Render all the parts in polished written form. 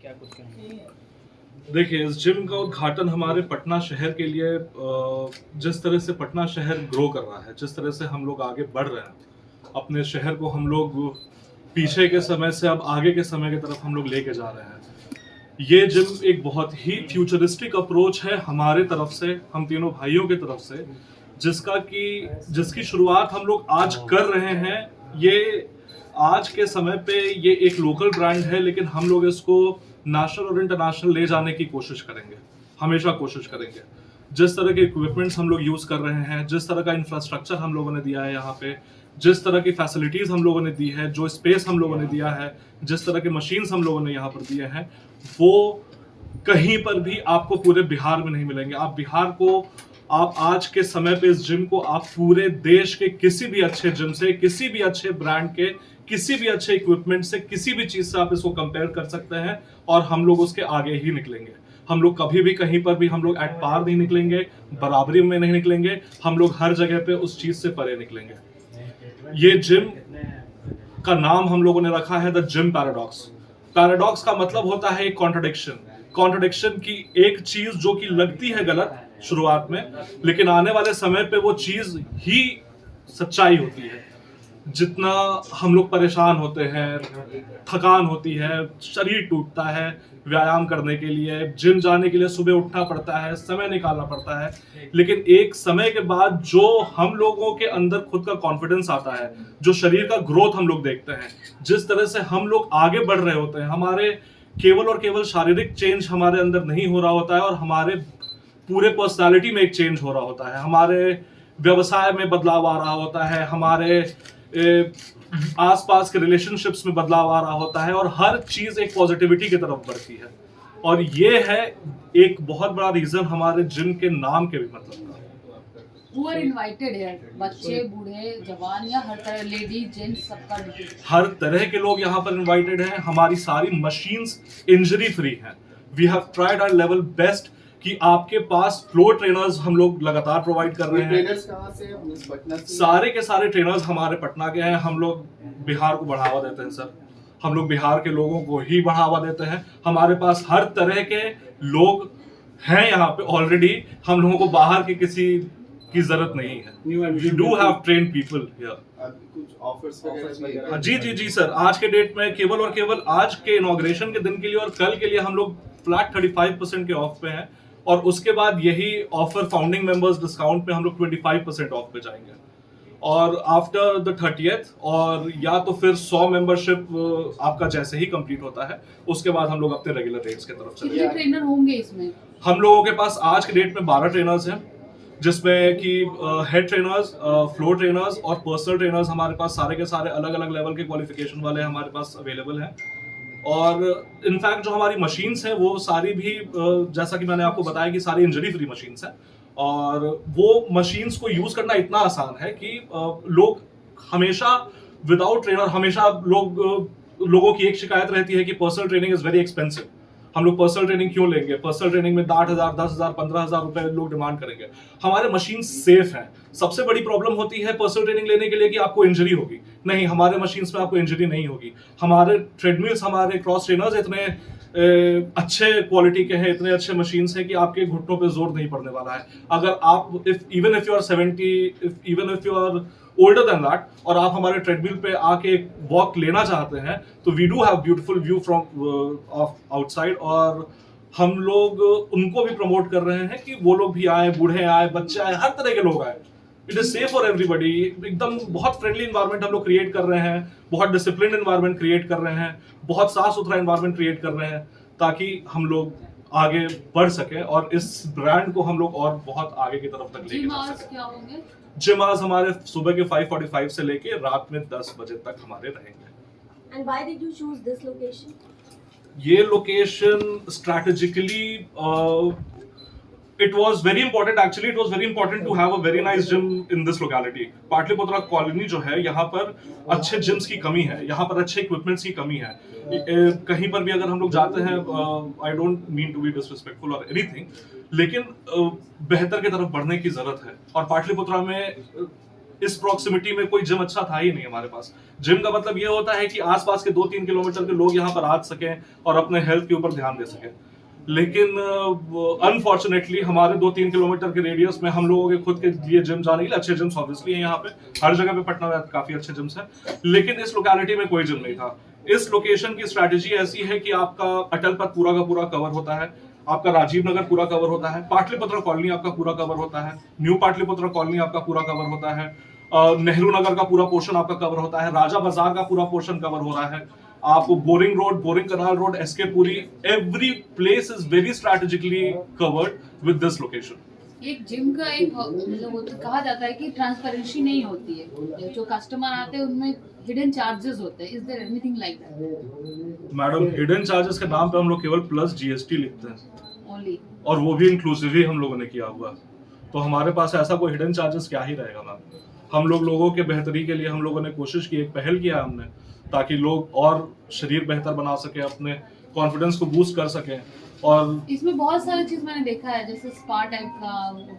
क्या कुछ कहेंगे? देखिए, इस जिम का उद्घाटन हमारे पटना शहर के लिए जिस तरह से पटना शहर ग्रो कर रहा है, जिस तरह से हम लोग आगे बढ़ रहे हैं, अपने शहर को हम लोग पीछे के समय से अब आगे के समय की तरफ हम लोग लेके जा रहे हैं। ये जिम एक बहुत ही फ्यूचरिस्टिक अप्रोच है हमारे तरफ से, हम तीनों भाइयों की तरफ से, जिसकी शुरुआत हम लोग आज कर रहे हैं। ये आज के समय पे ये एक लोकल ब्रांड है, लेकिन हम लोग इसको नेशनल और इंटरनेशनल ले जाने की कोशिश करेंगे, हमेशा कोशिश करेंगे। जिस तरह के इक्विपमेंट्स हम लोग यूज कर रहे हैं, जिस तरह का इंफ्रास्ट्रक्चर हम लोगों ने दिया है यहाँ पे, जिस तरह की फैसिलिटीज हम लोगों ने दी है, जो स्पेस हम लोगों ने दिया है, जिस तरह के मशीन्स हम लोगों ने यहाँ पर दिए हैं, वो कहीं पर भी आपको पूरे बिहार में नहीं मिलेंगे। आप आज के समय पे इस जिम को आप पूरे देश के किसी भी अच्छे जिम से, किसी भी अच्छे ब्रांड के, किसी भी अच्छे इक्विपमेंट से, किसी भी चीज से आप इसको कंपेयर कर सकते हैं, और हम लोग उसके आगे ही निकलेंगे। हम लोग कभी भी कहीं पर भी हम लोग एट पार नहीं निकलेंगे, बराबरी में नहीं निकलेंगे, हम लोग हर जगह पे उस चीज से परे निकलेंगे। ये जिम का नाम हम लोगों ने रखा है द जिम पैराडॉक्स। पैराडॉक्स का मतलब होता है एक कॉन्ट्रडिक्शन। कॉन्ट्रडिक्शन की एक चीज जो कि लगती है गलत शुरुआत में, लेकिन आने वाले समय पे वो चीज ही सच्चाई होती है। जितना हम लोग परेशान होते हैं, थकान होती है, शरीर टूटता है, व्यायाम करने के लिए, जिम जाने के लिए सुबह उठना पड़ता है, समय निकालना पड़ता है, लेकिन एक समय के बाद जो हम लोगों के अंदर खुद का कॉन्फिडेंस आता है, जो शरीर का ग्रोथ हम लोग देखते हैं, जिस तरह से हम लोग आगे बढ़ रहे होते हैं, हमारे केवल और केवल शारीरिक चेंज हमारे अंदर नहीं हो रहा होता है, और हमारे पूरे पर्सनालिटी में एक चेंज हो रहा होता है, हमारे व्यवसाय में बदलाव आ रहा होता है, हमारे आसपास के रिलेशनशिप्स में बदलाव आ रहा होता है, और हर चीज एक पॉजिटिविटी की तरफ बढ़ती है। और ये है एक बहुत बड़ा रीजन हमारे जिम के नाम के भी मतलब का। Who are invited here? बच्चे, बूढ़े, जवान या हर तरह, लेडीज, जेंट्स, सबका invited? हर तरह के लोग यहाँ पर इनवाइटेड हैं। हमारी सारी मशीन्स इंजरी फ्री हैं। We have tried our level best कि आपके पास फ्लोर ट्रेनर्स हम लोग लगातार प्रोवाइड कर रहे हैं। ट्रेनर्स कहाँ से हैं? पटना से? सारे के सारे ट्रेनर्स हमारे पटना के हैं। हम लोग बिहार को बढ़ावा देते हैं सर, हम लोग बिहार के लोगों को ही बढ़ावा देते हैं। हमारे पास हर तरह के लोग हैं यहाँ पे ऑलरेडी, हम लोगों को बाहर के किसी की जरूरत नहीं है। We do have trained people here. कुछ ऑफर्स वगैरह? जी जी जी सर, आज के डेट में केवल और केवल आज के इनॉग्रेशन के दिन के लिए और कल के लिए हम लोग फ्लैट 35% के ऑफ पे हैं, और उसके बाद यही ऑफर फाउंडिंग मेंबर्स डिस्काउंट पे हम लोग 25% ऑफ पे जाएंगे। और आफ्टर द 30th, और या तो फिर 100 मेंबरशिप आपका जैसे ही कंप्लीट होता है, उसके बाद हम लोग अपने रेगुलर रेट्स की तरफ चले। कितने ट्रेनर होंगे इसमें? हम लोगों के पास आज के डेट में 12 ट्रेनर्स हैं, जिसमें कि हेड ट्रेनर्स, फ्लोर ट्रेनर्स और पर्सनल ट्रेनर्स हमारे पास सारे के सारे अलग अलग लेवल के क्वालिफिकेशन वाले हमारे पास अवेलेबल हैं। और इनफैक्ट जो हमारी मशीन्स हैं वो सारी भी जैसा कि मैंने आपको बताया कि सारी इंजरी फ्री मशीन्स हैं, और वो मशीन्स को यूज करना इतना आसान है कि लोग हमेशा विदाउट ट्रेनर, हमेशा लोगों की एक शिकायत रहती है कि personal training is very expensive. हम लोग पर्सनल ट्रेनिंग क्यों लेंगे? पर्सनल ट्रेनिंग में 8,000, 10,000, 15,000 रुपए लोग डिमांड करेंगे। हमारे मशीन सेफ हैं। सबसे बड़ी प्रॉब्लम होती है पर्सनल ट्रेनिंग लेने के लिए कि आपको इंजरी होगी। नहीं, हमारे मशीन्स में आपको इंजरी नहीं होगी। हमारे ट्रेडमिल्स, हमारे क्रॉस ट्रेनर्स इतने अच्छे क्वालिटी के हैं, इतने अच्छे मशीन्स हैं कि आपके घुटनों पे जोर नहीं पड़ने वाला है। अगर आप even if you are 70, even if you are older than that, और आप हमारे ट्रेडमिल पे आके वॉक लेना चाहते हैं, तो we do have beautiful view from off outside, और हम लोग उनको भी प्रमोट कर रहे हैं कि वो लोग भी आए, बूढ़े आए, बच्चे आए, हर तरह के लोग आए। It is safe for everybody. एकदम बहुत फ्रेंडली इन्वायरमेंट हम लोग क्रिएट कर रहे हैं, बहुत डिसिप्लिन इन्वायरमेंट क्रिएट कर रहे हैं, बहुत साफ सुथरा इन्वायरमेंट क्रिएट कर रहे हैं, ताकि हम लोग आगे बढ़ सके और इस ब्रांड को हम लोग और बहुत आगे की तरफ तक लेके जा सके। क्या होंगे? जिम आज हमारे सुबह के 5:45 से लेके रात में 10 बजे तक हमारे रहेंगे। And why did you choose this location? ये location strategically it was very important, actually it was very important to have a very nice gym in this locality. Pataliputra colony जो है, यहाँ पर अच्छे जिम्स की कमी है, यहाँ पर अच्छे इक्विपमेंट्स की कमी है। कहीं पर भी अगर हम लोग जाते हैं, I don't mean to be disrespectful और एनीथिंग, लेकिन बेहतर की तरफ बढ़ने की जरूरत है। और पाटलिपुत्रा में इस प्रॉक्सिमिटी में कोई जिम अच्छा था ही नहीं हमारे पास। जिम का मतलब ये होता है कि आसपास के 2-3 किलोमीटर के लोग यहाँ पर आ सकें और अपने हेल्थ के ऊपर ध्यान दे सकें। लेकिन अनफॉर्चुनेटली हमारे 2-3 किलोमीटर के रेडियस में हम लोगों के खुद के लिए जिम जाने के लिए अच्छे जिम्स ऑब्वियसली हैं यहाँ पे, हर जगह पे पटना में काफी अच्छे जिम्स हैं, लेकिन इस लोकेलिटी में कोई जिम नहीं था। इस लोकेशन की स्ट्रैटेजी ऐसी है कि आपका अटल पथ पूरा का पूरा कवर होता है, आपका राजीव नगर पूरा कवर होता है, पाटलिपुत्र कॉलोनी आपका पूरा कवर होता है, न्यू पाटलिपुत्र कॉलोनी आपका पूरा कवर होता है, नेहरू नगर का पूरा पोर्शन आपका कवर होता है, राजा बाजार का पूरा पोर्शन कवर हो रहा है, आपको Boring Road, Boring Canal Road, SK Puri, every place is very strategically covered with this location. एक जिम का एक मतलब वो तो कहा जाता है कि ट्रांसपेरेंसी नहीं होती है, जो कस्टमर आते हैं उनमें हिडन चार्जेस होते हैं। Is there anything like that? Madam, hidden charges के नाम पे हम लोग केवल प्लस जीएसटी लिखते हैं ओनली, और वो भी इंक्लूसिव ही हम लोगों ने किया हुआ, तो हमारे पास ऐसा कोई हिडन चार्जेस क्या ही रहेगा मैम। हम लोगों के बेहतरी के लिए हम लोगों ने कोशिश की, एक पहल किया हमने, ताकि लोग और शरीर बेहतर बना सके, अपने कॉन्फिडेंस को बूस्ट कर सकें। और इसमें बहुत सारी चीज मैंने देखा है, जैसे स्पा टाइप का,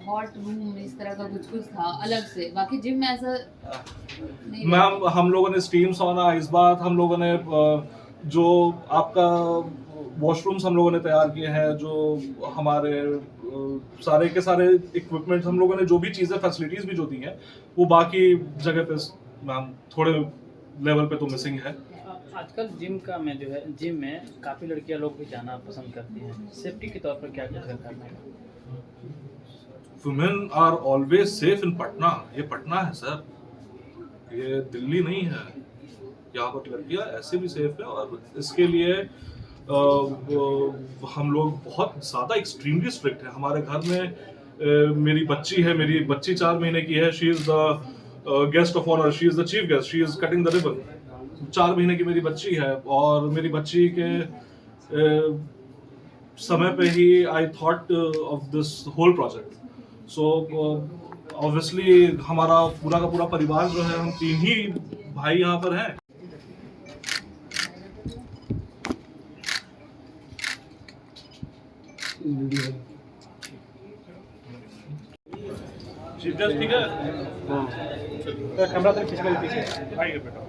हॉट रूम, इस तरह का कुछ कुछ था अलग से, बाकी जिम में ऐसा नहीं। मैम, हम लोगों ने स्टीम सौना, इस बार हम लोगों ने जो आपका वॉशरूम्स हम लोगों ने तैयार किए हैं, जो हमारे सारे के सारे इक्विपमेंट हम लोगों ने, जो भी चीज़ें फैसिलिटीज़ भी जो दी हैं, वो बाकी जगह पे मैम थोड़े लेवल पे तो मिसिंग है। आजकल जिम का में जो है, जिम में काफ़ी लड़कियां लोग भी जाना पसंद करती हैं, सेफ्टी के तौर पर क्या कुछ करना है? Women are always safe in Patna. ये पटना है सर, ये दिल्ली नहीं है। यहाँ पर लड़कियाँ ऐसे भी सेफ है, और इसके लिए हम लोग बहुत ज़्यादा एक्सट्रीमली स्ट्रिक्ट है। हमारे घर में मेरी बच्ची है, मेरी बच्ची 4 महीने की है, she is the guest of honour, she is the chief guest, she is cutting the ribbon. 4 महीने की मेरी बच्ची है, और मेरी बच्ची के समय पे ही I thought of this whole project. So obviously हमारा पूरा का पूरा परिवार जो है, हम 3 ही भाई यहाँ पर हैं। चीफ गेस्ट ठीक है? कैमरा तो पीछे आइए बेटा।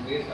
Yes,